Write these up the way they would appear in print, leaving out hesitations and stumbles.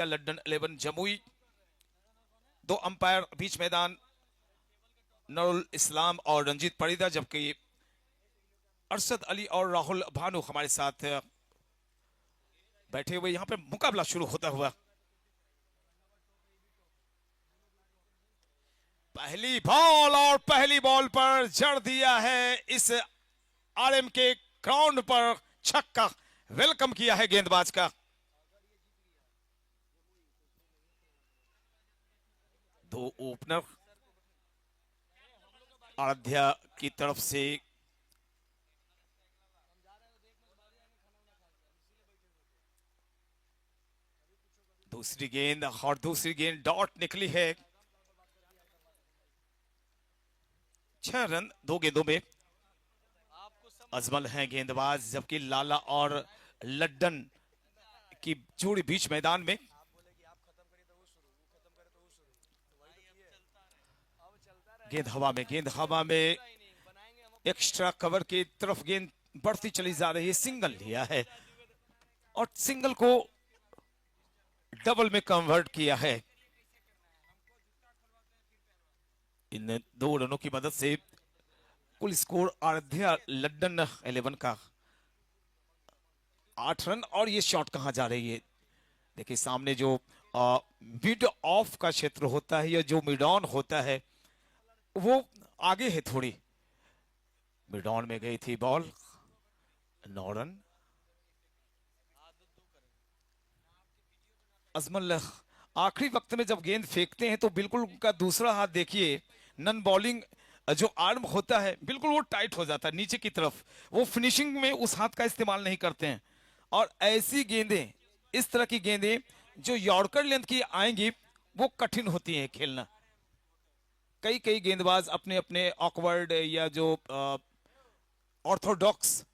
लड्डन 11 जमुई। दो अंपायर बीच मैदान नरुल इस्लाम और रंजीत परिदा, जबकि अरशद अली और राहुल भानु हमारे साथ बैठे हुए। यहां पे मुकाबला शुरू होता हुआ पहली बॉल, और पहली बॉल पर जड़ दिया है इस आरएम के ग्राउंड पर छक्का। वेलकम किया है गेंदबाज का। दो ओपनर आराध्या की तरफ से दूसरी गेंद, और दूसरी गेंद डॉट निकली है। 6 रन 2 गेंदों में। अजमल हैं गेंदबाज, जबकि लाला और लड्डन की जोड़ी बीच मैदान में। गेंद हवा में, गेंद हवा में, एक्स्ट्रा कवर की तरफ गेंद बढ़ती चली जा रही है। सिंगल लिया है और सिंगल को डबल में कन्वर्ट किया है। इन 2 रनों की मदद से कुल स्कोर आराध्या लड्डन 11 का 8 रन। और ये शॉट कहां जा रही है? देखिए सामने जो मिड ऑफ का क्षेत्र होता है या जो मिड ऑन होता है वो आगे है थोड़ी। मिड ऑन में गई थी बॉल। 9 रन। अजमल आखिरी वक्त में जब गेंद फेंकते हैं तो बिल्कुल उनका दूसरा हाथ देखिए, नन बॉलिंग जो आर्म होता है बिल्कुल वो टाइट हो जाता है नीचे की तरफ। वो फिनिशिंग में उस हाथ का इस्तेमाल नहीं करते हैं। और ऐसी गेंदें, इस तरह की गेंदें जो यॉर्कर लेंथ की आएंगी वो कठिन होती हैं खेलना। कई कई गेंदबाज अपने अपने ऑकवर्ड या जो ऑर्थोडॉक्स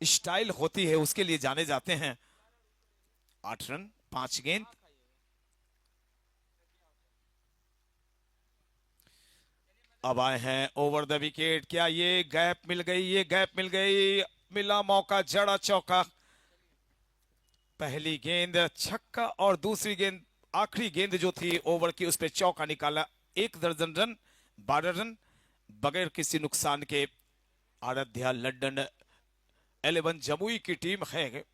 स्टाइल होती है उसके लिए जाने जाते हैं। 8 रन 5 गेंद। अब आए हैं ओवर द विकेट। क्या ये गैप मिल गई? ये गैप मिल गई। मिला मौका, जड़ा चौका। पहली गेंद छक्का और दूसरी गेंद, आखिरी गेंद जो थी ओवर की, उस पर चौका निकाला। 1 दर्जन रन, 12 रन बगैर किसी नुकसान के। आराध्या लड्डन 11 जमुई की टीम है।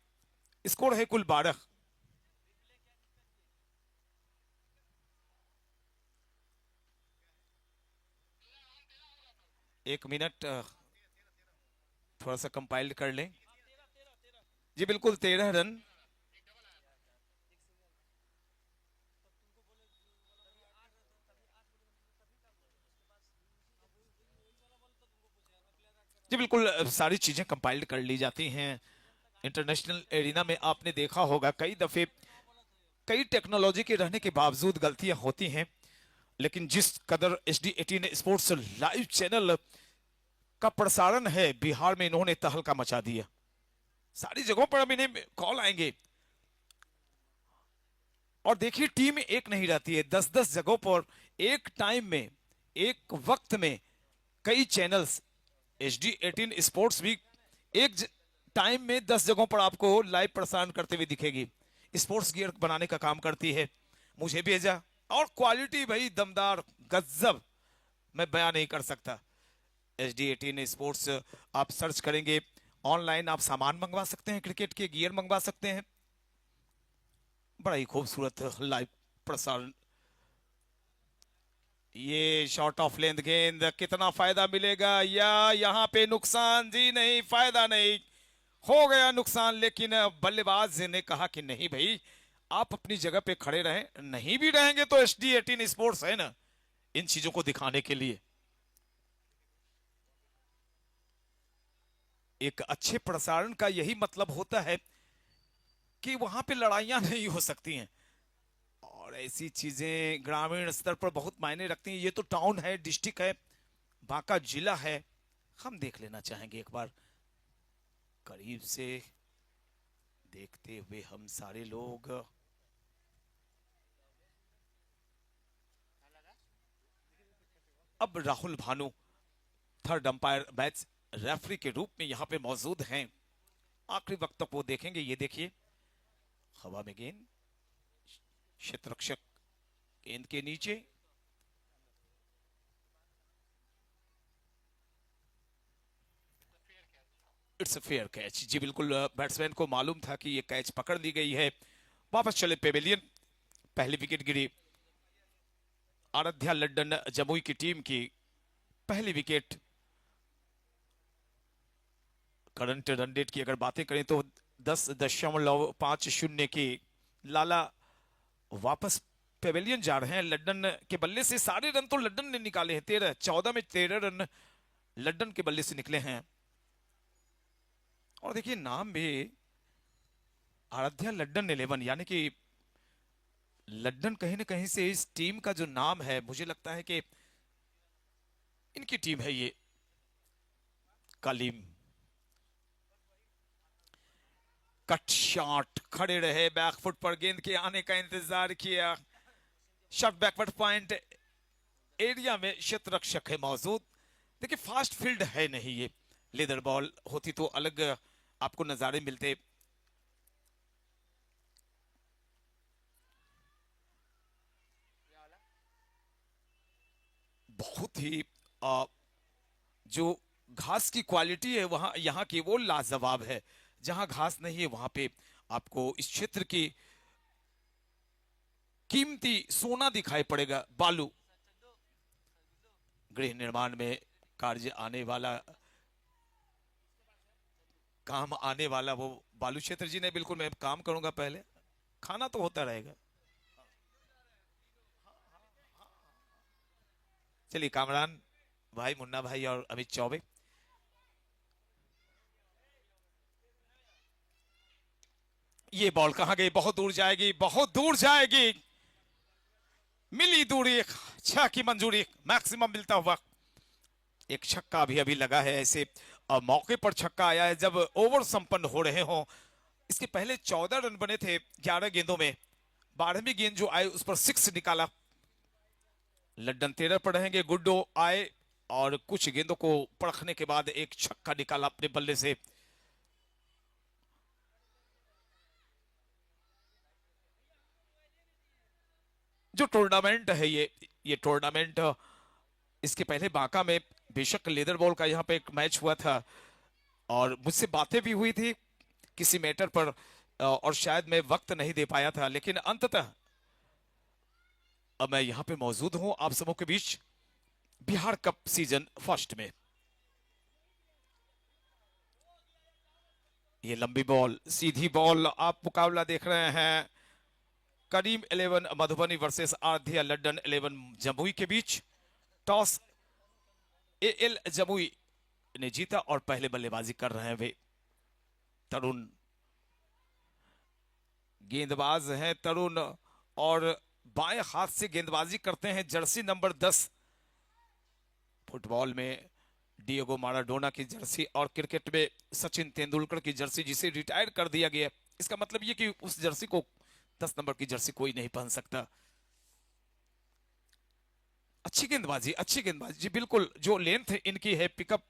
स्कोर है कुल 12। 1 मिनट थोड़ा सा कंपाइल कर लें। जी बिल्कुल, 13 रन। जी बिल्कुल, सारी चीजें कंपाइल्ड कर ली जाती हैं। इंटरनेशनल एरिना में आपने देखा होगा कई दफे कई टेक्नोलॉजी के रहने के बावजूद गलतियां होती हैं। लेकिन जिस कदर HD18 स्पोर्ट्स लाइव चैनल का प्रसारण है, बिहार में इन्होंने तहलका मचा दिया। सारी जगहों पर अब इन्हें कॉल आएंगे। और देखिए टीम एक नहीं रहती है, 10-10 जगहों पर एक टाइम में, एक वक्त में कई चैनल्स। HD18 स्पोर्ट्स भी एक टाइम में 10 जगहों पर आपको लाइव प्रसारण करते हुए दिखेगी। स्पोर्ट्स गियर बनाने का काम करती है। मुझे भेजा, और क्वालिटी भाई दमदार, गजब, मैं बयान नहीं कर सकता। HD18 स्पोर्ट्स आप सर्च करेंगे, ऑनलाइन आप सामान मंगवा सकते हैं, क्रिकेट के गियर मंगवा सकते हैं। बड़ा ही खूबसूरत लाइव प्रसारण। ये शॉर्ट ऑफ लेंथ गेंद, कितना फायदा मिलेगा या यहां पे नुकसान? जी नहीं, फायदा नहीं, हो गया नुकसान। लेकिन बल्लेबाज ने कहा कि नहीं भाई, आप अपनी जगह पे खड़े रहें। नहीं भी रहेंगे तो HD18 स्पोर्ट्स है ना इन चीजों को दिखाने के लिए। एक अच्छे प्रसारण का यही मतलब होता है कि वहां पे लड़ाइयां नहीं हो सकती हैं। और ऐसी चीजें ग्रामीण स्तर पर बहुत मायने रखती हैं। ये तो टाउन है, डिस्ट्रिक्ट है, बांका जिला है। हम देख लेना चाहेंगे एक बार करीब से, देखते हुए हम सारे लोग। अब Rahul Bhanu third umpire match referee के रूप में यहां पे मौजूद हैं। आखिरी वक्त तक वो देखेंगे। ये देखिए हवा में गेंद, क्षेत्ररक्षक गेंद के नीचे, इट्स अ फेयर कैच। जी बिल्कुल, बैट्समैन को मालूम था कि ये कैच पकड़ ली गई है। वापस चले पेवेलियन। पहली विकेट गिरी आराध्या लड्डन जमुई की टीम की, पहली विकेट। करंट रन रेट की अगर बातें करें तो 10.50 की लाला वापस पेवेलियन जा रहे हैं। लड्डन के बल्ले से सारे रन तो लड्डन ने निकाले हैं, 14 में 13 रन लड्डन के बल्ले से निकले हैं। और देखिए नाम भी आराध्या लड्डन 11, यानी कि लड्डन कहीं ना कहीं से इस टीम का जो नाम है, मुझे लगता है कि इनकी टीम है ये। कलीम कट शॉट, खड़े रहे, बैकफुट पर गेंद के आने का इंतजार किया। शॉट बैकवर्ड पॉइंट एरिया में क्षेत्ररक्षक है मौजूद। देखिए फास्ट फील्ड है नहीं ये, लेदर बॉल होती तो अलग आपको नजारे मिलते। बहुत ही जो घास की क्वालिटी है वहां यहाँ की वो लाजवाब है। जहां घास नहीं है वहां पे आपको इस क्षेत्र की कीमती सोना दिखाई पड़ेगा। बालू, गृह निर्माण में कार्य आने वाला, काम आने वाला वो बालू क्षेत्र। जी ने बिल्कुल, मैं काम करूंगा पहले, खाना तो होता रहेगा। चलिए कामरान भाई, मुन्ना भाई और अमित चौबे। ये बॉल कहां गई? बहुत दूर जाएगी, बहुत दूर जाएगी। मिली दूरी, छह की मंजूरी, मैक्सिमम मिलता हुआ। एक छक्का अभी अभी लगा है ऐसे मौके पर छक्का आया है जब ओवर संपन्न हो रहे हो। इसके पहले 14 रन बने थे 11 गेंदों में। 12वीं गेंद जो आए उस पर 6 निकाला। लड्डन 13 पर रहेंगे। गुड्डो आए और कुछ गेंदों को परखने के बाद एक छक्का निकाला अपने बल्ले से। जो टूर्नामेंट है ये टूर्नामेंट, इसके पहले बांका में बेशक लेदर बॉल का यहाँ पे एक मैच हुआ था और मुझसे बातें भी हुई थी किसी मैटर पर, और शायद मैं वक्त नहीं दे पाया था, लेकिन अंततः अब मैं यहाँ पे मौजूद हूं आप सबों के बीच बिहार कप सीजन फर्स्ट में। ये लंबी बॉल, सीधी बॉल, आप मुकाबला देख रहे हैं करीम 11 मधुबनी वर्सेस आराध्या लड्डन 11 जमुई के बीच। टॉस एएल जमुई ने जीता और पहले बल्लेबाजी कर रहे हैं वे तरुण। गेंदबाज हैं तरुण और बाएं हाथ से गेंदबाजी करते हैं। जर्सी नंबर 10 फुटबॉल में डिएगो माराडोना की जर्सी और क्रिकेट में सचिन तेंदुलकर की जर्सी, जिसे रिटायर कर दिया गया। इसका मतलब यह कि उस जर्सी को 10 नंबर की जर्सी कोई नहीं पहन सकता। अच्छी गेंदबाजी, अच्छी गेंदबाजी जी बिल्कुल। जो लेंथ इनकी है, पिकअप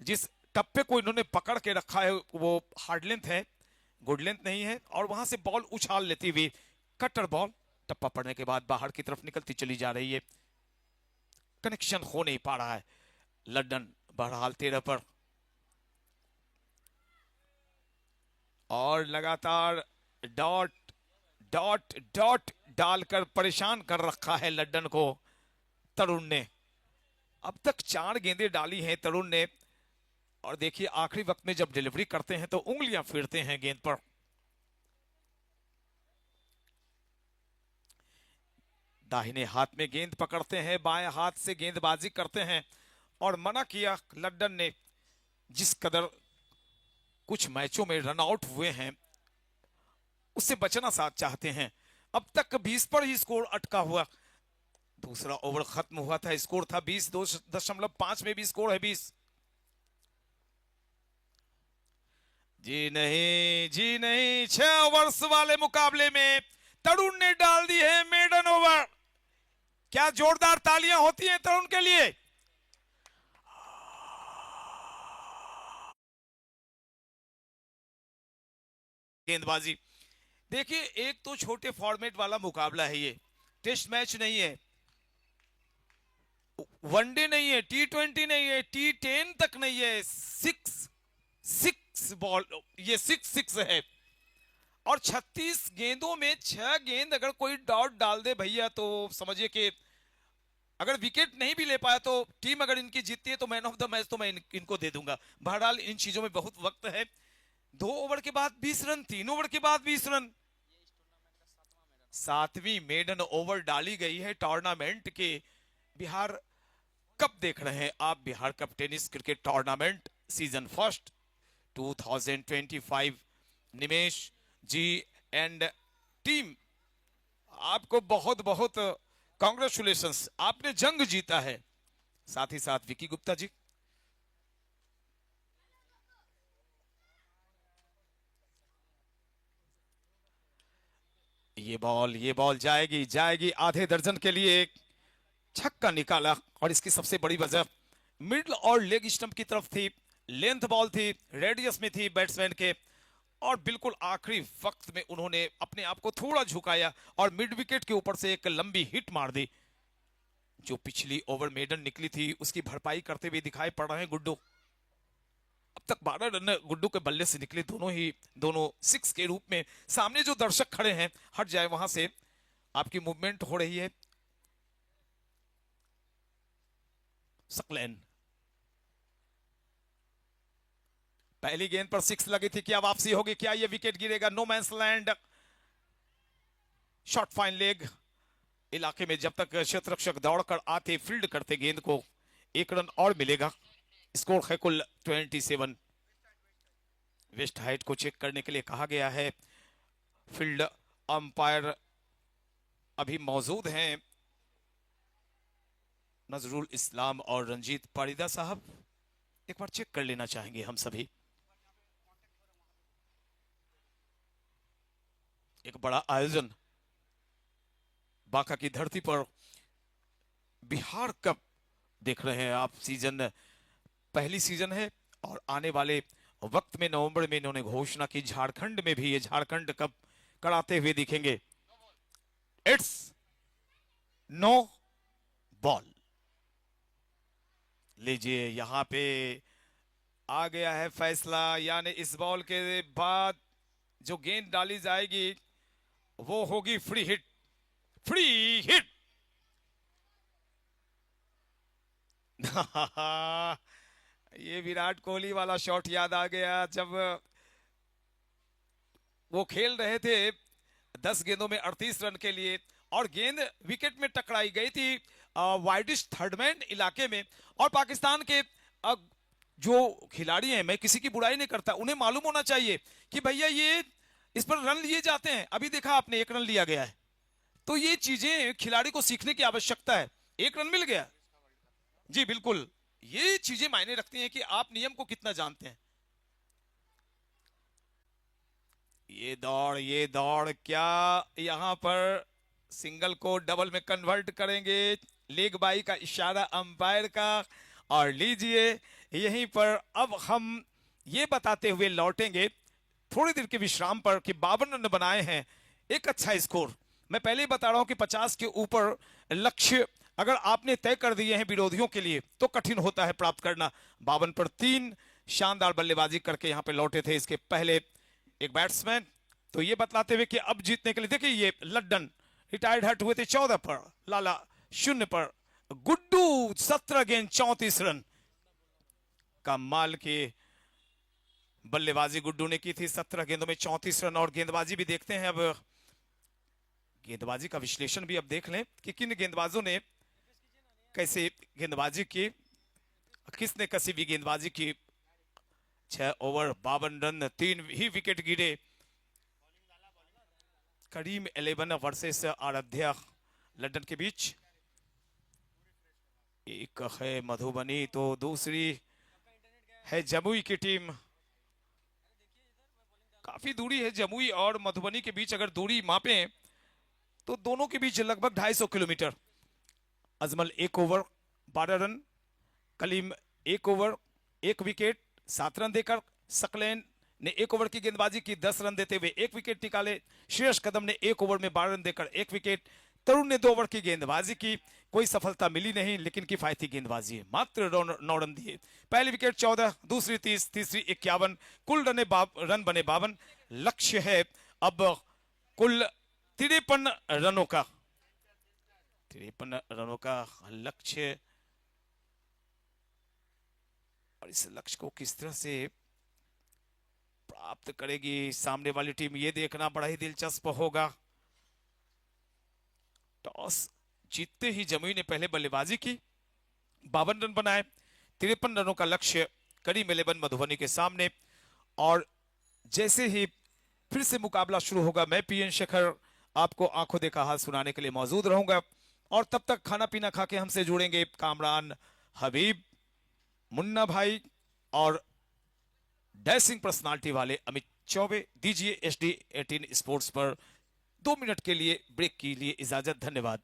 जिस टप्पे को इन्होंने पकड़ के रखा है वो हार्ड लेंथ है, गुड लेंथ नहीं है। और वहां से बॉल उछाल लेती हुई कटर बॉल टप्पा पड़ने के बाद बाहर की तरफ निकलती चली जा रही है। कनेक्शन हो नहीं पा रहा है। लड्डन बहरहाल 13 पर और लगातार डॉट डॉट डॉट डालकर परेशान कर रखा है लड्डन को तरुण ने। अब तक 4 गेंदें डाली हैं तरुण ने और देखिए आखिरी वक्त में जब डिलीवरी करते हैं तो उंगलियां फेरते हैं गेंद पर। दाहिने हाथ में गेंद पकड़ते हैं, बाएं हाथ से गेंदबाजी करते हैं और मना किया लड्डन ने। जिस कदर कुछ मैचों में रन आउट हुए हैं उससे बचना साथ चाहते हैं। अब तक 20 पर ही स्कोर अटका हुआ। दूसरा ओवर खत्म हुआ था, स्कोर था 20, 2.5 में भी स्कोर है 20। जी नहीं, जी नहीं, 6 ओवर्स वाले मुकाबले में तरुण ने डाल दी है मेडन ओवर। क्या जोरदार तालियां होती हैं तरुण के लिए। गेंदबाजी देखिए, एक तो छोटे फॉर्मेट वाला मुकाबला है, ये टेस्ट मैच नहीं है, वनडे नहीं है, T20 नहीं है, T10 तक नहीं है। सिक्स सिक्स बॉल, ये सिक्स सिक्स है। और 36 गेंदों में 6 गेंद अगर कोई डॉट डाल दे भैया, तो समझिए कि अगर विकेट नहीं भी ले पाया तो टीम अगर इनकी जीतती है तो मैन ऑफ द मैच तो मैं इनको दे दूंगा। बहरहाल इन चीजों में बहुत वक्त है। 2 ओवर के बाद 20 रन, 3 ओवर के बाद 20 रन। 7वीं मेडन ओवर डाली गई है टूर्नामेंट के। बिहार कप देख रहे हैं आप, Bihar cup tennis cricket tournament season first 2025। Nimesh ji and team, आपको बहुत बहुत कांग्रेचुलेशंस, आपने जंग जीता है। साथ ही साथ विकी गुप्ता जी, ये बॉल जाएगी जाएगी आधे दर्जन के लिए। एक छक्का निकाला, और इसकी सबसे बड़ी वजह मिडल और लेग स्टंप की तरफ थी, लेंथ बॉल थी, रेडियस में थी बैट्समैन के, और बिल्कुल आखिरी वक्त में उन्होंने अपने आप को थोड़ा झुकाया और मिड विकेट के ऊपर से एक लंबी हिट मार दी। जो पिछली ओवर मेडन निकली थी उसकी भरपाई करते हुए दिखाई पड़ रहे हैं गुड्डू। अब तक 12 रन गुड्डू के बल्ले से निकले, दोनों सिक्स के रूप में। सामने जो दर्शक खड़े हैं हट जाए वहां से, आपकी मूवमेंट हो रही है। सकलैन, पहली गेंद पर 6 लगी थी, क्या वापसी होगी, क्या ये विकेट गिरेगा? No man's land, short fine leg इलाके में। जब तक क्षेत्ररक्षक दौड़कर आते फील्ड करते गेंद को, 1 रन और मिलेगा। स्कोर है कुल 27। वेस्ट हाइट को चेक करने के लिए कहा गया है। फील्ड अंपायर अभी मौजूद हैं, नजरुल इस्लाम और रंजीत पारिदा साहब। एक बार चेक कर लेना चाहेंगे हम सभी। एक बड़ा आयोजन बांका की धरती पर, बिहार कप देख रहे हैं आप। सीजन पहली सीजन है, और आने वाले वक्त में नवंबर में इन्होंने घोषणा की झारखंड में भी ये झारखंड कप कराते हुए दिखेंगे। इट्स नो बॉल, लीजिए यहां पे आ गया है फैसला, यानी इस बॉल के बाद जो गेंद डाली जाएगी वो होगी फ्री हिट। फ्री हिट ये विराट कोहली वाला शॉट याद आ गया, जब वो खेल रहे थे 10 गेंदों में 38 रन के लिए, और गेंद विकेट में टकराई गई थी वाइडिश थर्डमैन इलाके में। और पाकिस्तान के जो खिलाड़ी हैं, मैं किसी की बुराई नहीं करता, उन्हें मालूम होना चाहिए कि भैया ये इस पर रन लिए जाते हैं। अभी देखा आपने 1 रन लिया गया है, तो ये चीजें खिलाड़ी को सीखने की आवश्यकता है। 1 रन मिल गया, जी बिल्कुल, ये चीजें मायने रखती हैं कि आप नियम को कितना जानते हैं। ये दौड़ क्या यहां पर सिंगल को डबल में कन्वर्ट करेंगे? लेग बाई का इशारा अंपायर का। और लीजिए, यहीं पर अब हम ये बताते हुए लौटेंगे थोड़ी देर के विश्राम पर कि 52 रन बनाए हैं, एक अच्छा स्कोर। मैं पहले ही बता रहा हूं कि 50 के ऊपर लक्ष्य अगर आपने तय कर दिए हैं विरोधियों के लिए तो कठिन होता है प्राप्त करना। 52 पर 3 शानदार बल्लेबाजी करके यहां पे लौटे थे इसके पहले एक बैट्समैन। तो ये बतलाते हुए कि अब जीतने के लिए, देखिए ये लड्डन रिटायर्ड हट हुए थे 14 पर, लाला 0 पर, गुड्डू 17 गेंद 34 रन। कमाल की बल्लेबाजी गुड्डू ने की थी, 17 गेंदों में 34 रन। और गेंदबाजी भी देखते हैं, अब गेंदबाजी का विश्लेषण भी अब देख लें कि किन गेंदबाजों ने कैसे गेंदबाजी की, किसने कसी भी गेंदबाजी की। 6 ओवर 52 रन, 3 ही विकेट गिरे। करीम 11 वर्सेस आराध्या लंदन के बीच। एक है मधुबनी तो दूसरी है जमुई की टीम। काफी दूरी है जमुई और मधुबनी के बीच, अगर दूरी मापें तो दोनों के बीच लगभग 250 kilometre. Ajmal 1 over 12 run, Kaleem 1 over 1 wicket 7 run देकर सकलैन ने 1 ओवर की गेंदबाजी की, 10 रन देते हुए 1 विकेट निकाले। श्रेयस कदम ने 1 ओवर में 12 रन देकर 1 विकेट। तरुण ने 2 ओवर की गेंदबाजी की, कोई सफलता मिली नहीं, लेकिन किफायती गेंदबाजी है, मात्र 9 रन दिए। पहली विकेट 14, दूसरी 30, तीसरी 51, कुल रन बने 52। लक्ष्य है अब कुल 53 रनों का, 53 रनों का लक्ष्य। और इस लक्ष्य को किस तरह से प्राप्त करेगी सामने वाली टीम, ये देखना बड़ा ही दिलचस्प होगा। टॉस जीतते ही जमुई ने पहले बल्लेबाजी की, 52 रन बनाए, 53 रनों का लक्ष्य करीम 11 मधुबनी के सामने। और जैसे ही फिर से मुकाबला शुरू होगा, मैं पीएन शेखर आपको आंखों देखा हाल सुनाने के लिए मौजूद रहूंगा। और तब तक खाना पीना खा के हमसे जुड़ेंगे कामरान हबीब, मुन्ना भाई और डैशिंग पर्सनालिटी वाले अमित चौबे। दीजिए HD18 स्पोर्ट्स पर 2 मिनट के लिए ब्रेक के लिए इजाजत। धन्यवाद।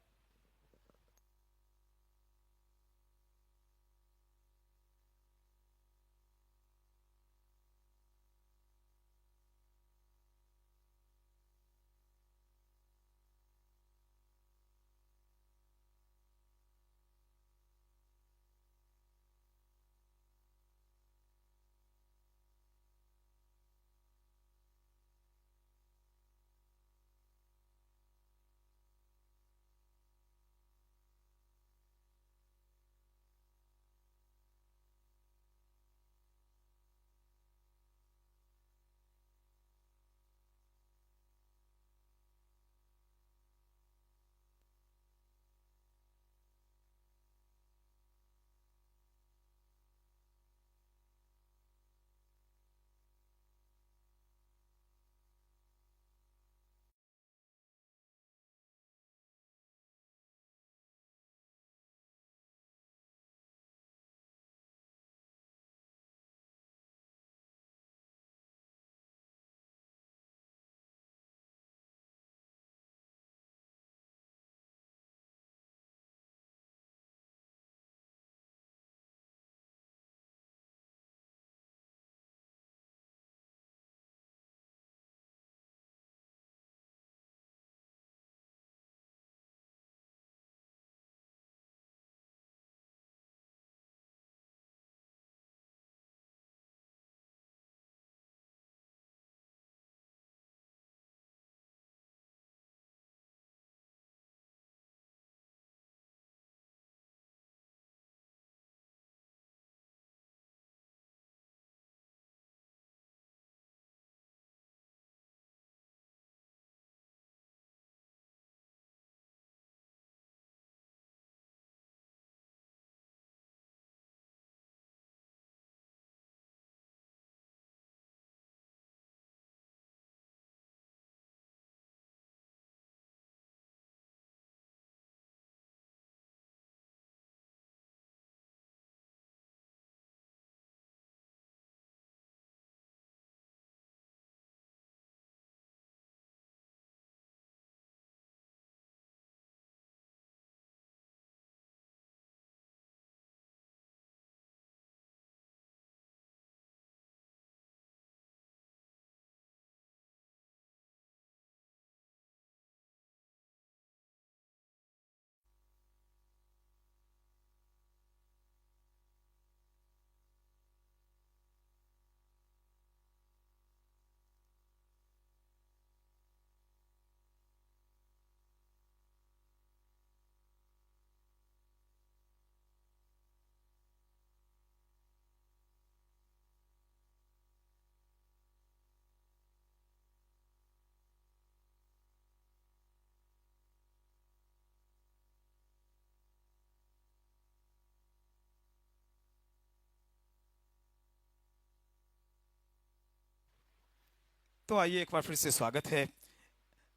तो आइए एक बार फिर से स्वागत है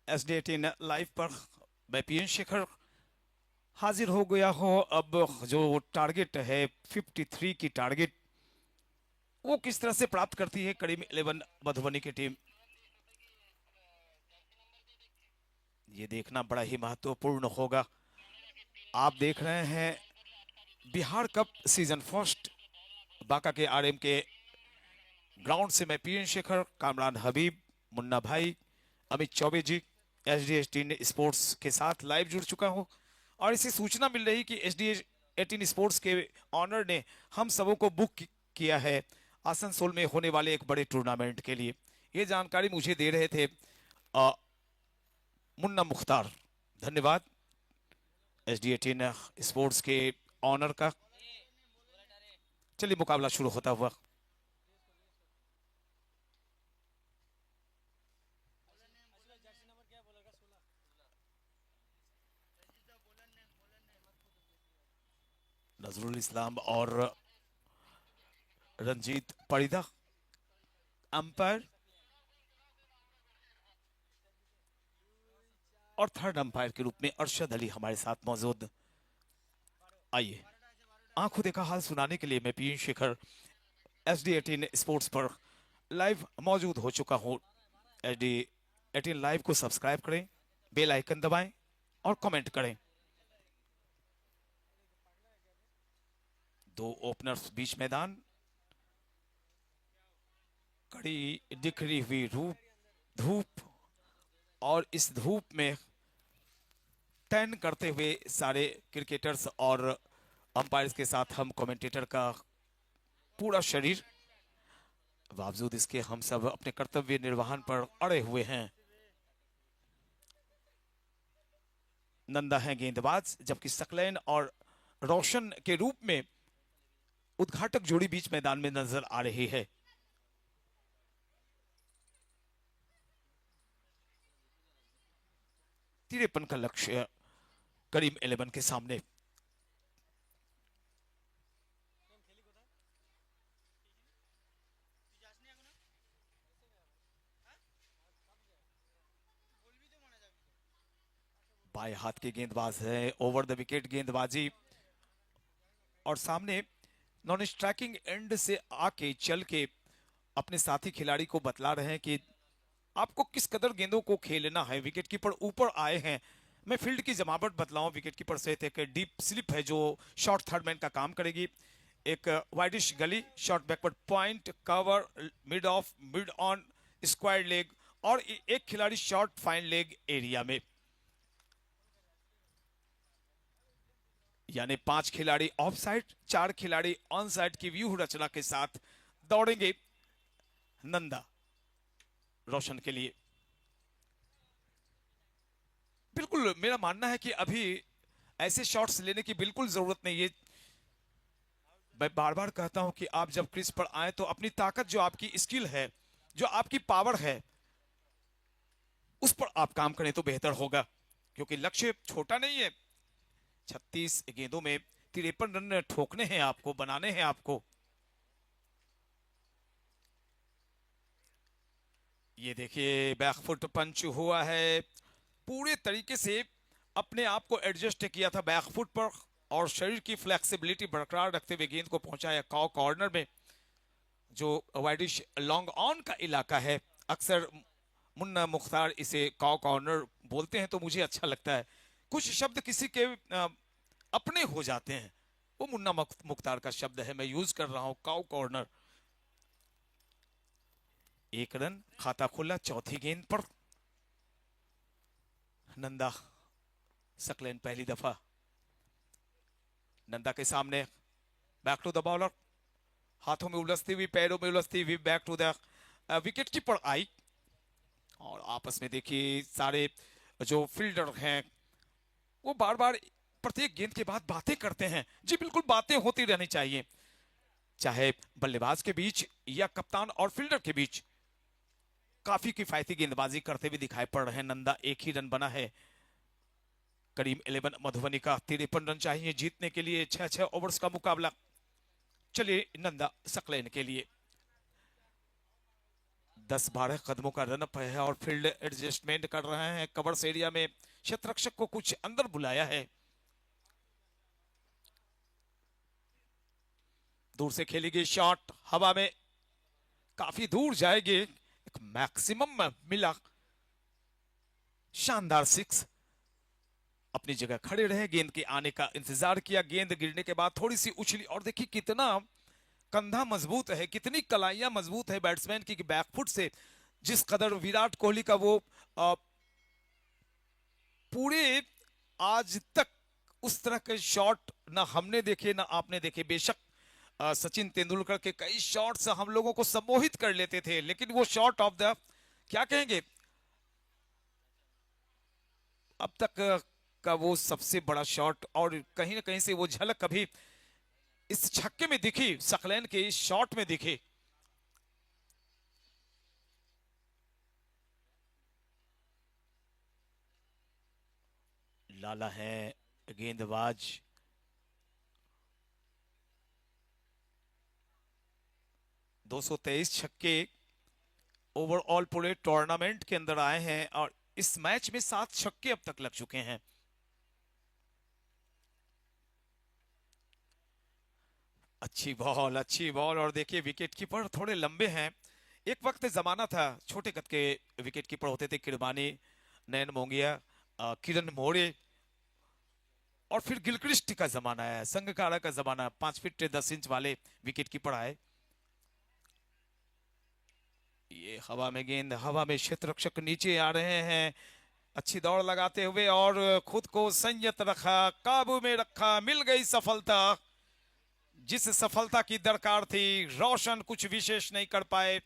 SD18 लाइव पर। मैं पीएन शेखर हाजिर हो गया हो। अब जो टारगेट है 53 की टारगेट, वो किस तरह से प्राप्त करती है करीम 11 मधुबनी की टीम, ये देखना बड़ा ही महत्वपूर्ण होगा। आप देख रहे हैं Bihar cup season first Banka के RM के ग्राउंड से मैं पीएन शेखर, कामरान हबीब, मुन्ना भाई, अमित चौबे जी, एचडी18 स्पोर्ट्स के साथ लाइव जुड़ चुका हूं। और इसे सूचना मिल रही कि एचडी18 स्पोर्ट्स के ऑनर ने हम सबों को बुक किया है आसनसोल में होने वाले एक बड़े टूर्नामेंट के लिए। ये जानकारी मुझे दे रहे थे मुन्ना मुख्तार। धन्यवाद एचडी18 स्पोर्ट्स के ऑनर का। चलिए मुकाबला शुरू होता हुआ। नजरुल इस्लाम और रंजीत परिदा अंपायर, और थर्ड अंपायर के रूप में अरशद अली हमारे साथ मौजूद। आइए आंखों देखा हाल सुनाने के लिए मैं पीएन शेखर एचडी18 स्पोर्ट्स पर लाइव मौजूद हो चुका हूं। एचडी18 लाइव को सब्सक्राइब करें, बेल आइकन दबाएं और कमेंट करें। दो ओपनर्स बीच मैदान, कड़ी दिखरी हुई धूप, और इस धूप में टर्न करते हुए सारे क्रिकेटर्स और अंपायर्स के साथ हम कमेंटेटर का पूरा शरीर, बावजूद इसके हम सब अपने कर्तव्य निर्वहन पर अड़े हुए हैं। नंदा है गेंदबाज, जबकि सकलैन और रोशन के रूप में उद्घाटक जोड़ी बीच मैदान में नजर आ रही है। तिरपन का लक्ष्य करीम 11 के सामने। बाएं हाथ के गेंदबाज है, ओवर द विकेट गेंदबाजी, और सामने नॉन स्ट्राइकिंग एंड से आके चल के अपने साथी खिलाड़ी को बतला रहे हैं कि आपको किस कदर गेंदों को खेलना है। विकेट कीपर ऊपर आए हैं, मैं फील्ड की जमावट बतलाऊं। विकेट कीपर से एक डीप स्लिप है जो शॉर्ट थर्ड मैन का काम करेगी। एक वाइडिश गली, short backward point, cover, mid of, mid on, square leg, और एक खिलाड़ी शॉर्ट फाइन लेग एरिया में। यानी 5 खिलाड़ी ऑफ साइड, 4 खिलाड़ी ऑन साइड की व्यू रचना के साथ दौड़ेंगे नंदा रोशन के लिए। बिल्कुल मेरा मानना है कि अभी ऐसे शॉट्स लेने की बिल्कुल जरूरत नहीं है। मैं बार बार कहता हूं कि आप जब क्रीज पर आए तो अपनी ताकत, जो आपकी स्किल है, जो आपकी पावर है, उस पर आप काम करें तो बेहतर होगा, क्योंकि लक्ष्य छोटा नहीं है। 36 गेंदों में 53 रन ठोकने हैं आपको, बनाने हैं आपको। ये देखिए बैकफुट पंच हुआ है, पूरे तरीके से अपने आप को एडजस्ट किया था बैकफुट पर, और शरीर की फ्लेक्सिबिलिटी बरकरार रखते हुए गेंद को पहुंचाया कॉ कॉर्नर में, जो वाइडिश लॉन्ग ऑन का इलाका है। अक्सर मुन्ना मुख्तार इसे कॉ कॉर्नर बोलते हैं, तो मुझे अच्छा लगता है। कुछ शब्द किसी के अपने हो जाते हैं, वो मुन्ना मुख्तार का शब्द है, मैं यूज कर रहा हूं काउ कॉर्नर। 1 रन, खाता खुला चौथी गेंद पर। नंदा सकलैन पहली दफा नंदा के सामने, बैक टू द बॉलर, हाथों में उलझती हुई, पैरों में उलझती हुई, back to the wicket keeper आई। और आपस में देखिए सारे जो फील्डर हैं वो बार बार प्रत्येक गेंद के बाद बातें करते हैं। जी बिल्कुल, बातें होती रहनी चाहिए, चाहे बल्लेबाज के बीच या कप्तान और फील्डर के बीच। काफी किफायती गेंदबाजी करते हुए दिखाई पड़ रहे हैं नंदा। 1 ही रन बना है। करीम 11 मधुबनी का 53 रन चाहिए जीतने के लिए। 6-6 ओवर्स का मुकाबला। चलिए नंदा सकलैन के लिए 10-12 कदमों का रनअप है, और फील्ड एडजस्टमेंट कर रहे हैं कवर्स एरिया में। क्षेत्ररक्षक को कुछ अंदर बुलाया है। दूर से खेली गई शॉट हवा में काफी दूर जाएगी, एक मैक्सिमम मिला। शानदार 6। अपनी जगह खड़े रहे, गेंद के आने का इंतजार किया, गेंद गिरने के बाद थोड़ी सी उछली, और देखिए कितना कंधा मजबूत है, कितनी कलाइयां मजबूत है बैट्समैन की कि बैकफुट से जिस कदर विराट कोहली का वो पूरे आज तक उस तरह के शॉट ना हमने देखे ना आपने देखे। बेशक सचिन तेंदुलकर के कई शॉट्स हम लोगों को सम्मोहित कर लेते थे, लेकिन वो शॉट ऑफ द क्या कहेंगे अब तक का वो सबसे बड़ा शॉट, और कहीं ना कहीं से वो झलक कभी इस छक्के में दिखी, सकलैन के इस शॉट में दिखी। लाला है गेंदबाज, 223 छक्के ओवरऑल पूरे टूर्नामेंट के अंदर आए हैं और इस मैच में 7 छक्के अब तक लग चुके हैं। अच्छी बॉल और देखिए विकेट कीपर थोड़े लंबे हैं। एक वक्त जमाना था छोटे कद के विकेट कीपर होते थे, किरमानी, नयन मोंगिया, किरण मोरे, और फिर गिलक्रिस्ट का जमाना है, संगकारा का जमाना, 5 फीट 10 इंच वाले विकेट कीपर आए। ये हवा में गेंद, हवा में क्षेत्र रक्षक नीचे आ रहे हैं, अच्छी दौड़ लगाते हुए और खुद को संयत रखा, काबू में रखा, मिल गई सफलता, जिस सफलता की दरकार थी। रोशन कुछ विशेष नहीं कर पाए,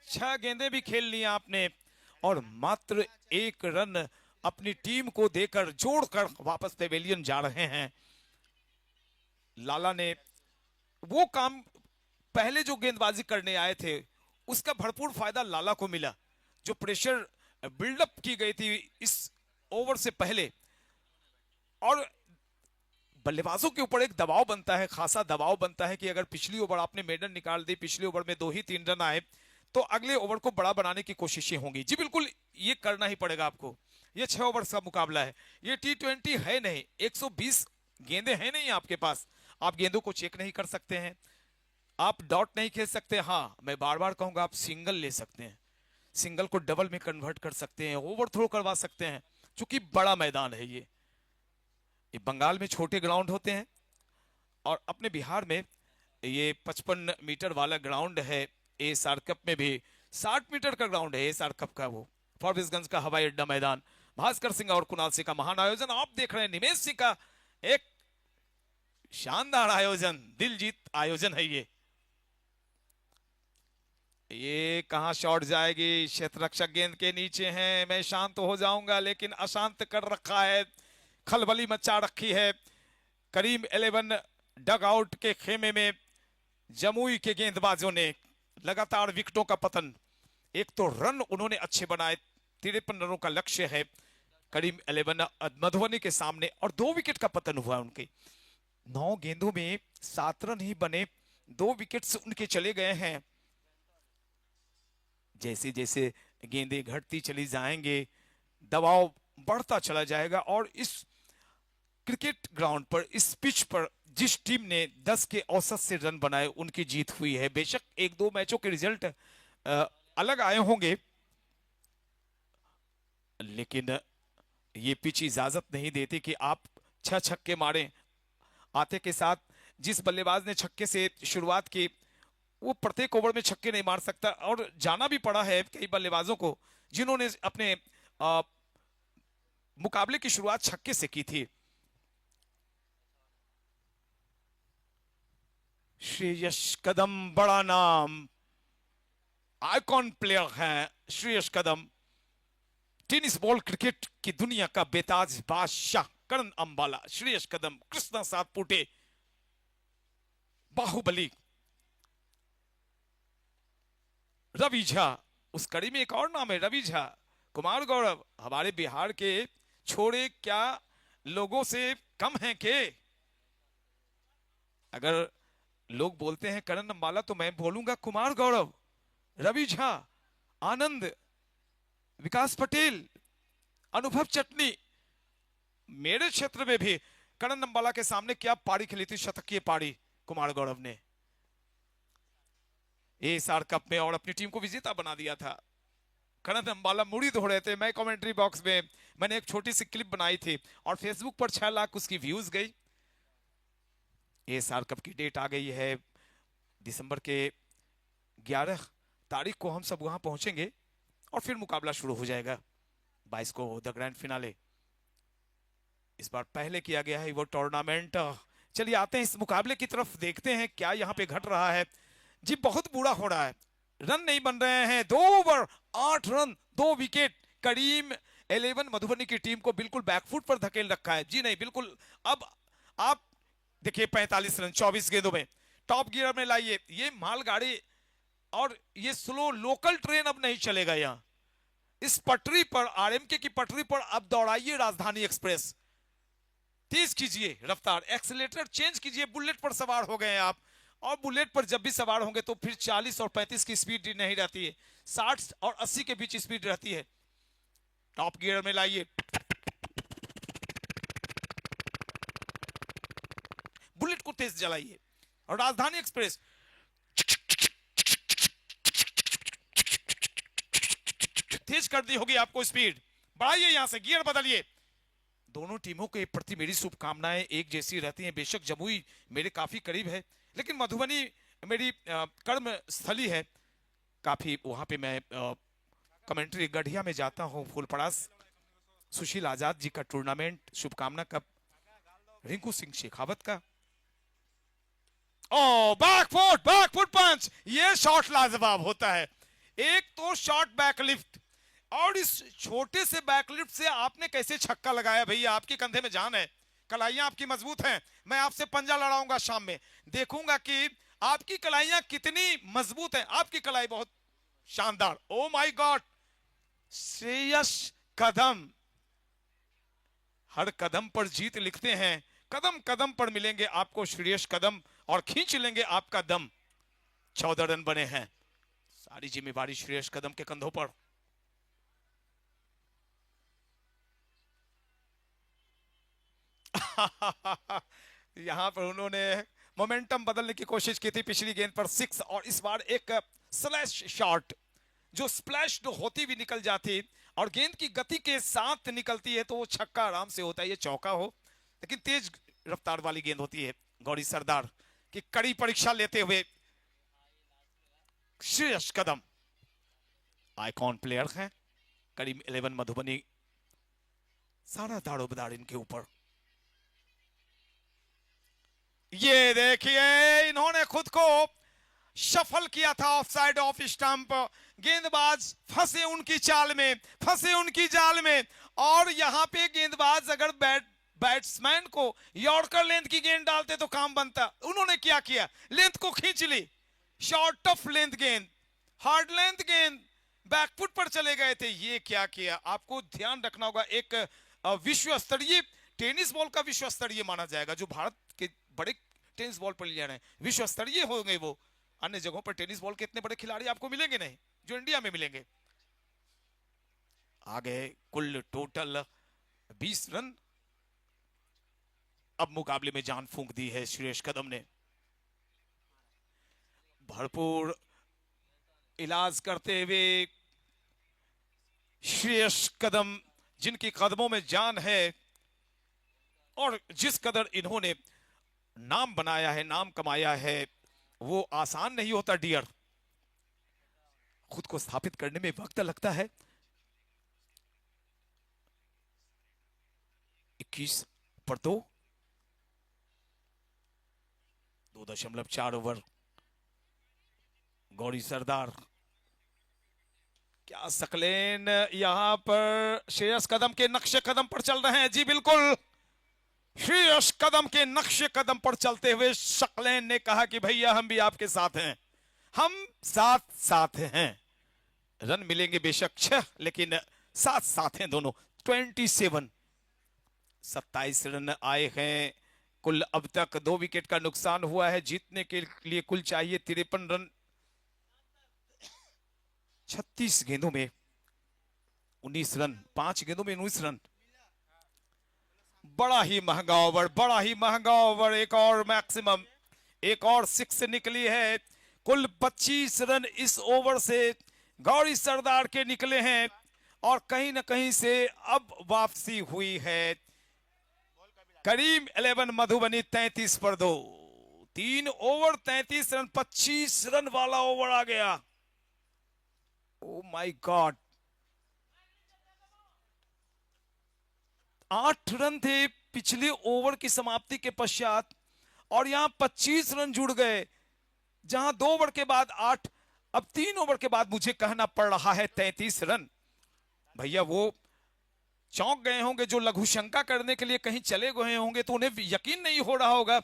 6 गेंदें भी खेल ली आपने और मात्र 1 रन अपनी टीम को देकर जोड़कर वापस पेवेलियन जा रहे हैं। लाला ने वो काम पहले जो गेंदबाजी करने आए थे उसका भरपूर फायदा लाला को मिला। जो प्रेशर बिल्डअप की गई थी इस ओवर से पहले, और बल्लेबाजों के ऊपर एक दबाव बनता है, खासा दबाव बनता है कि अगर पिछली ओवर आपने मेडन निकाल दी, पिछली ओवर में 2 ही 3 रन आए, तो अगले ओवर को बड़ा बनाने की कोशिशें होंगी। जी बिल्कुल, ये करना ही पड़ेगा आपको। ये 6 ओवर का मुकाबला है, ये T20 है नहीं, 120 गेंदें हैं नहीं आपके पास, आप गेंदों को चेक नहीं कर सकते हैं, आप डॉट नहीं खेल सकते। हाँ, मैं बार बार कहूंगा आप सिंगल ले सकते हैं, सिंगल को डबल में कन्वर्ट कर सकते हैं, ओवर थ्रो करवा सकते हैं, क्योंकि बड़ा मैदान है ये बंगाल में छोटे ग्राउंड होते हैं और अपने बिहार में ये 55 मीटर वाला ग्राउंड है। एएसआर कप में भी 60 मीटर का ग्राउंड है एएसआर कप का, वो फॉरबिसगंज का हवाई अड्डा मैदान। भास्कर सिंह और कुणाल सिंह का महान आयोजन आप देख रहे हैं, निमेश सिंह का एक शानदार आयोजन, दिल जीत आयोजन है ये कहां शॉट जाएगी, क्षेत्र रक्षक गेंद के नीचे हैं, मैं शांत हो जाऊंगा लेकिन अशांत कर रखा है, खलबली मचा रखी है। करीम 11 डग आउट के खेमे में जमुई के गेंदबाजों ने लगातार विकेटों का पतन, एक तो रन उन्होंने अच्छे बनाए, 53 रनों का लक्ष्य है करीम 11 मधुबनी के सामने, और 2 विकेट का पतन हुआ उनके। 9 गेंदों में 7 रन ही बने, 2 विकेट्स उनके चले गए हैं। जैसे जैसे गेंदें घटती चली जाएंगे, दबाव बढ़ता चला जाएगा, और इस क्रिकेट ग्राउंड पर, इस पिच पर जिस टीम ने 10 के औसत से रन बनाए उनकी जीत हुई है। बेशक 1-2 मैचों के रिजल्ट अलग आए होंगे, लेकिन ये पिच इजाजत नहीं देती कि आप 6 छक्के मारें। आते के साथ जिस बल्लेबाज ने छक्के से शुरुआत की वो प्रत्येक ओवर में छक्के नहीं मार सकता, और जाना भी पड़ा है कई बल्लेबाजों को जिन्होंने अपने मुकाबले की शुरुआत छक्के से की थी। श्रेयस कदम बड़ा नाम, आइकॉन प्लेयर हैं श्रेयस कदम, टेनिस बॉल क्रिकेट की दुनिया का बेताज बादशाह करण अंबाला, श्रेयस कदम, कृष्णा सातपुटे, बाहुबली, रवि झा, उस कड़ी में एक और नाम है रवि झा, कुमार गौरव, हमारे बिहार के छोरे क्या लोगों से कम हैं के? अगर लोग बोलते हैं करण अंबाला तो मैं बोलूंगा कुमार गौरव, रवि झा, आनंद, विकास पटेल, अनुभव चटनी। मेरे क्षेत्र में भी करण अंबाला के सामने क्या पारी खेली थी, शतकीय पारी कुमार गौरव ने एएसआर कप में, और अपनी टीम को विजेता बना दिया था। करण अंबाला मुड़ी धो रहे थे, मैं कमेंट्री बॉक्स में मैंने एक छोटी सी क्लिप बनाई थी और फेसबुक पर 6 लाख उसकी व्यूज गई। एएसआर कप की डेट आ गई है, दिसंबर के 11 तारीख को हम सब वहां पहुंचेंगे और फिर मुकाबला शुरू हो जाएगा 22 को द ग्रैंड फिनाले। इस बार पहले किया गया है वो टूर्नामेंट। चलिए आते हैं इस मुकाबले की तरफ, देखते हैं क्या यहाँ पे घट रहा है। जी बहुत बुरा हो रहा है, रन नहीं बन रहे हैं। 2 ओवर 8 रन 2 विकेट। करीम 11 मधुबनी की टीम को बिल्कुल बैकफुट पर धकेल रखा है। जी नहीं बिल्कुल। अब आप देखिए 45 रन 24 गेंदों में, टॉप गियर में लाइए। ये मालगाड़ी और ये स्लो लोकल ट्रेन अब नहीं चलेगा यहाँ। इस पटरी पर, आरएमके की पटरी पर अब दौड़ाइए राजधानी एक्सप्रेस। तेज कीजिए रफ्तार, एक्सीलेटर चेंज कीजिए। बुलेट पर सवार हो गए हैं आप, और बुलेट पर जब भी सवार होंगे तो फिर 40 और 35 की स्पीड नहीं रहती है, 60 और 80 के बीच स्पीड रहती है। टॉप गियर में लाइए, बुलेट को तेज जलाइए। और राजधानी एक्सप्रेस तेज कर दी होगी आपको स्पीड, बढ़ाइए यहां से, गियर बदलिए। दोनों टीमों के प्रति मेरी शुभकामनाएं एक जैसी रहती हैं। बेशक जमुई मेरे काफी करीब है, लेकिन मधुबनी मेरी कर्म स्थली है। काफी वहां पे मैं कमेंट्री गढ़िया में जाता हूं। फुलपड़ास सुशील आजाद जी का टूर्नामेंट, शुभकामना कप रिंकू सिंह शेखावत का। ओ बैकफुट पंच, ये शॉट लाजवाब होता है। एक तो शॉट बैकलिफ्ट, और इस छोटे से बैकलिफ्ट से आपने कैसे छक्का लगाया भैया। आपके कंधे में जान है, कलाइयां आपकी मजबूत हैं। मैं आपसे पंजा लड़ाऊंगा शाम में, देखूंगा कि आपकी कलाइयां कितनी मजबूत हैं। आपकी कलाई बहुत शानदार। ओ माय गॉड, श्रेयस कदम। हर कदम पर जीत लिखते हैं, कदम कदम पर मिलेंगे आपको श्रेयस कदम और खींच लेंगे आपका दम। 14 रन बने हैं, सारी जिम्मेवारी श्रेयस कदम के कंधों पर। यहां पर उन्होंने मोमेंटम बदलने की कोशिश की थी पिछली गेंद पर 6, और इस बार एक स्लैश शॉट जो स्प्लैश होती भी निकल जाती और गेंद की गति के साथ निकलती है तो वो छक्का आराम से होता है। ये चौका हो, लेकिन तेज रफ्तार वाली गेंद होती है। गौरी सरदार की कड़ी परीक्षा लेते हुए श्रेयस कदम आइकॉन प्लेयर हैं। करीम 11 मधुबनी, सारा दारोमदार इनके ऊपर। ये देखिए इन्होंने खुद को शफल किया था ऑफ साइड ऑफ स्टंप। गेंदबाज फंसे उनकी चाल में, फंसे उनकी जाल में, और यहां पे गेंदबाज अगर बैट्समैन को यॉर्कर लेंथ की गेंद डालते तो काम बनता। उन्होंने क्या किया, लेंथ को खींच ली। शॉर्ट ऑफ लेंथ गेंद, हार्ड लेंथ गेंद, बैकफुट पर चले गए थे। ये क्या किया, आपको ध्यान रखना होगा। एक विश्व स्तरीय टेनिस बॉल का विश्व स्तरीय माना जाएगा, जो भारत के बड़े टेनिस बॉल प्लेयर हैं, विश्व स्तरीय होंगे वो। अन्य जगहों पर टेनिस बॉल के इतने बड़े खिलाड़ी आपको मिलेंगे नहीं जो इंडिया में मिलेंगे। आगे कुल टोटल 20 रन। अब मुकाबले में जान फूंक दी है श्रेयस कदम ने। भरपूर इलाज करते हुए श्रेयस कदम, जिनकी कदमों में जान है और जिस कदर इन्होंने नाम बनाया है, नाम कमाया है, वो आसान नहीं होता डियर। खुद को स्थापित करने में वक्त लगता है। 21 पर 2.4 ओवर। गौरी सरदार, क्या सकलेन यहां पर श्रेयस कदम के नक्शे कदम पर चल रहे हैं। जी बिल्कुल, श्रेयस कदम के नक्शे कदम पर चलते हुए शकलेन ने कहा कि भैया हम भी आपके साथ हैं, हम साथ साथ हैं। रन मिलेंगे बेशक 6, लेकिन साथ साथ हैं दोनों। 27 रन आए हैं कुल। अब तक 2 विकेट का नुकसान हुआ है। जीतने के लिए कुल चाहिए 53 रन। 36 गेंदों में 19 रन, 5 गेंदों में 19 रन। बड़ा ही महंगा ओवर, बड़ा ही महंगा ओवर। एक और मैक्सिमम, एक और 6 निकली है। कुल 25 रन इस ओवर से गौरी सरदार के निकले हैं, और कहीं ना कहीं से अब वापसी हुई है। करीम 11 मधुबनी 33 पर 2। 3 ओवर 33 रन, 25 रन वाला ओवर आ गया। ओ माय गॉड, 8 रन थे पिछले ओवर की समाप्ति के पश्चात और यहां 25 रन जुड़ गए, जहां 2 ओवर के बाद 8, अब 3 ओवर के बाद मुझे कहना पड़ रहा है 33 रन। भैया वो चौंक गए होंगे, जो लघु शंका करने के लिए कहीं चले गए होंगे, तो उन्हें यकीन नहीं हो रहा होगा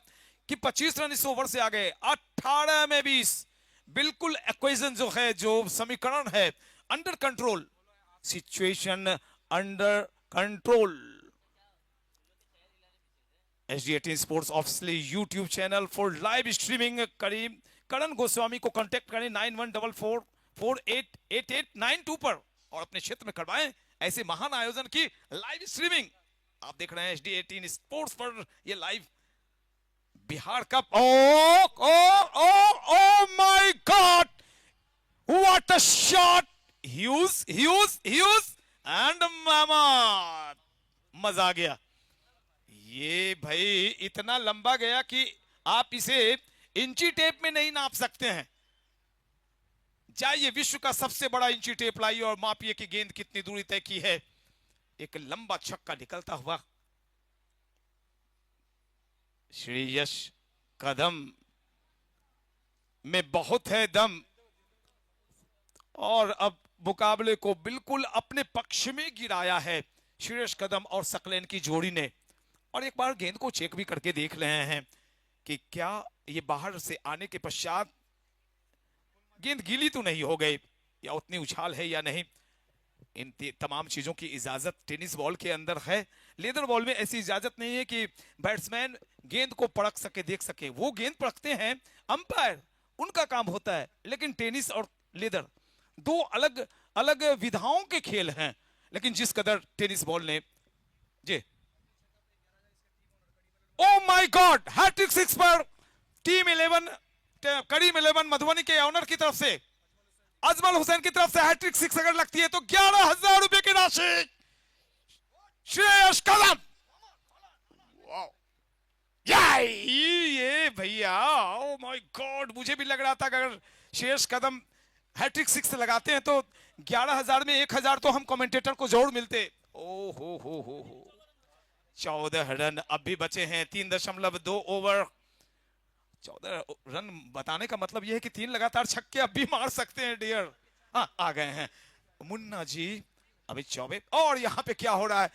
कि 25 रन इस ओवर से आ गए। 18 में 20, बिल्कुल इक्वेशन जो है, जो समीकरण है, under control, situation under control. HD18 sports officially YouTube channel for live streaming. Karan Goswami को कांटेक्ट करें 9144488892 पर और अपने क्षेत्र में करवाएं ऐसे महान आयोजन की लाइव स्ट्रीमिंग। आप देख रहे हैं HD18 स्पोर्ट्स पर ये live Bihar cup. Oh oh oh oh my god, what a shot, huge huge huge and मामा, मजा आ गया। ये भाई इतना लंबा गया कि आप इसे इंची टेप में नहीं नाप सकते हैं। जाइए विश्व का सबसे बड़ा इंची टेप लाइए और मापिए कि गेंद कितनी दूरी तय की है। एक लंबा छक्का निकलता हुआ, श्रेयस कदम में बहुत है दम, और अब मुकाबले को बिल्कुल अपने पक्ष में गिराया है श्रेयस कदम और सकलेन की जोड़ी ने। और एक बार गेंद को चेक भी करके देख रहे हैं कि क्या ये बाहर से आने के पश्चात गेंद गीली तो नहीं हो गई, या उतनी उछाल है या नहीं। इन तमाम चीजों की इजाजत टेनिस बॉल के अंदर है। लेदर बॉल में ऐसी इजाजत नहीं है कि बैट्समैन गेंद को परख सके, देख सके। वो गेंद परखते हैं अंपायर, उनका काम होता है। लेकिन टेनिस और लेदर दो अलग अलग विधाओं के खेल हैं। लेकिन जिस कदर टेनिस बॉल ने जी, oh my god, hattrick six पर टीम 11 करीम 11 मधुबनी के ऑनर की तरफ से अजमल हुसैन की तरफ से हैट्रिक सिक्स अगर लगती है तो 11,000 रुपए की राशि श्रेयस कदम। ये भैया, ओ माय गॉड, मुझे भी लग रहा था कि अगर श्रेयस कदम हैट्रिक सिक्स लगाते हैं तो 11,000 में 1,000 तो हम कमेंटेटर को जरूर मिलते। ओ हो 14 रन अब भी बचे हैं, 3.2 ओवर। 14 रन बताने का मतलब यह है कि 3 लगातार छक्के अब भी मार सकते हैं डियर। हाँ, आ गए हैं मुन्ना जी अभी चौबे। और यहाँ पे क्या हो रहा है,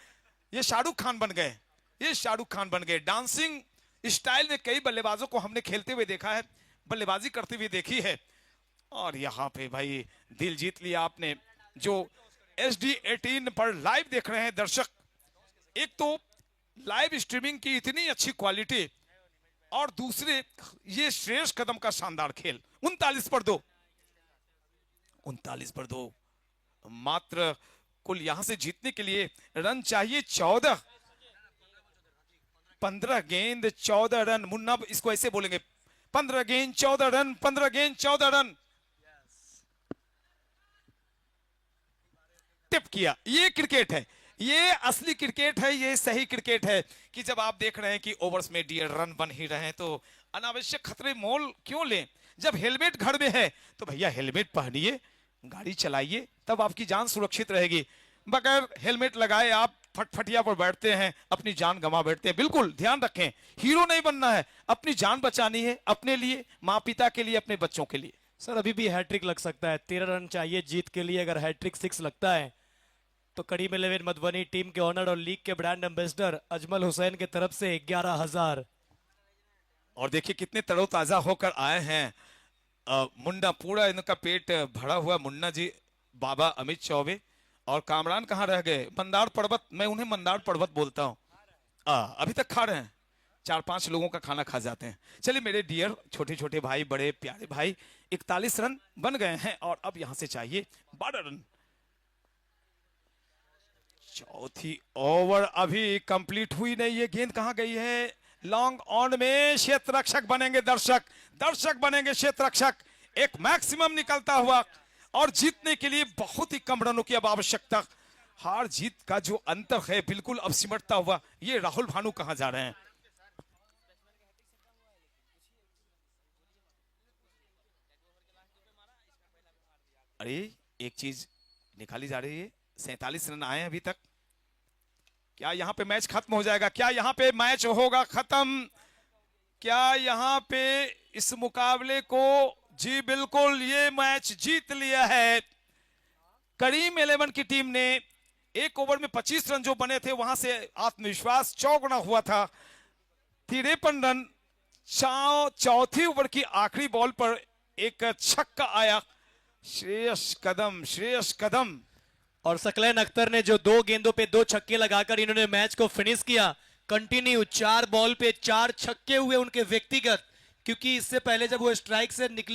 ये शाहरुख खान बन गए, ये शाहरुख खान बन गए। डांसिंग स्टाइल में कई बल्लेबाजों को हमने खेलते हुए देखा है, बल्लेबाजी करते हुए देखी है। और यहाँ पे भाई दिल जीत लिया आपने। जो SD18 पर लाइव देख रहे हैं दर्शक, एक तो लाइव स्ट्रीमिंग की इतनी अच्छी क्वालिटी, और दूसरे ये श्रेयस कदम का शानदार खेल। 39 पर 2, 39 पर 2 मात्र। कुल यहां से जीतने के लिए रन चाहिए 14, 15 गेंद 14 रन। मुन्ना इसको ऐसे बोलेंगे, 15 गेंद 14 रन, 15 गेंद 14 रन। टिप किया, ये क्रिकेट है, ये असली क्रिकेट है, ये सही क्रिकेट है कि जब आप देख रहे हैं कि ओवर्स में डियर रन बन ही रहे हैं तो अनावश्यक खतरे मोल क्यों लें। जब हेलमेट घर में है तो भैया हेलमेट पहनिए, गाड़ी चलाइए, तब आपकी जान सुरक्षित रहेगी। बगैर हेलमेट लगाए आप फटफटिया पर बैठते हैं, अपनी जान गंवा बैठते हैं। बिल्कुल ध्यान रखें, हीरो नहीं बनना है, अपनी जान बचानी है, अपने लिए, माँ पिता के लिए, अपने बच्चों के लिए। सर अभी भी हैट्रिक लग सकता है, 13 रन चाहिए जीत के लिए। अगर हैट्रिक 6 लगता है तो करीम 11 मधुबनी टीम के ऑनर और लीग के ब्रांड एम्बेसडर अजमल हुसैन की तरफ से 11,000। और देखिए कितने तरोताजा होकर आए हैं। मुन्ना, पूरा इनका पेट भरा हुआ मुन्ना जी, बाबा अमित चौबे। और कामरान कहाँ रह गए? मंदार पर्वत, मैं उन्हें मंदार पर्वत बोलता हूँ। अभी तक खा रहे हैं, 4-5 लोगों का खाना खा जाते हैं। चलिए मेरे डियर छोटे छोटे भाई, बड़े प्यारे भाई, 41 रन बन गए हैं और अब यहां से चाहिए 12 रन। चौथी ओवर अभी कंप्लीट हुई नहीं, ये गेंद कहां गई है? लॉन्ग ऑन में क्षेत्र रक्षक बनेंगे दर्शक, दर्शक बनेंगे क्षेत्र रक्षक। एक मैक्सिमम निकलता हुआ, और जीतने के लिए बहुत ही कम रनों की अब आवश्यकता। हार जीत का जो अंतर है बिल्कुल अब सिमटता हुआ। ये राहुल भानु कहां जा रहे हैं? अरे एक चीज निकाली जा रही है, 47 रन आए हैं अभी तक। क्या यहाँ पे मैच खत्म हो जाएगा? क्या यहाँ पे मैच होगा खत्म? क्या यहाँ पे इस मुकाबले को, जी बिल्कुल, ये मैच जीत लिया है करीम 11 की टीम ने। एक ओवर में 25 रन जो बने थे, वहां से आत्मविश्वास चौगुना हुआ था। 53 रन, चौथी ओवर की आखिरी बॉल पर एक छक्का आया। श्रेयस कदम और सकलैन अख्तर ने जो 2 गेंदों पे 2 छक्के लगाकर इन्होंने मैच को फिनिश किया। कंटिन्यू 4 बॉल पे 4 छक्के हुए उनके व्यक्तिगत, क्योंकि इससे पहले जब वो स्ट्राइक से निकले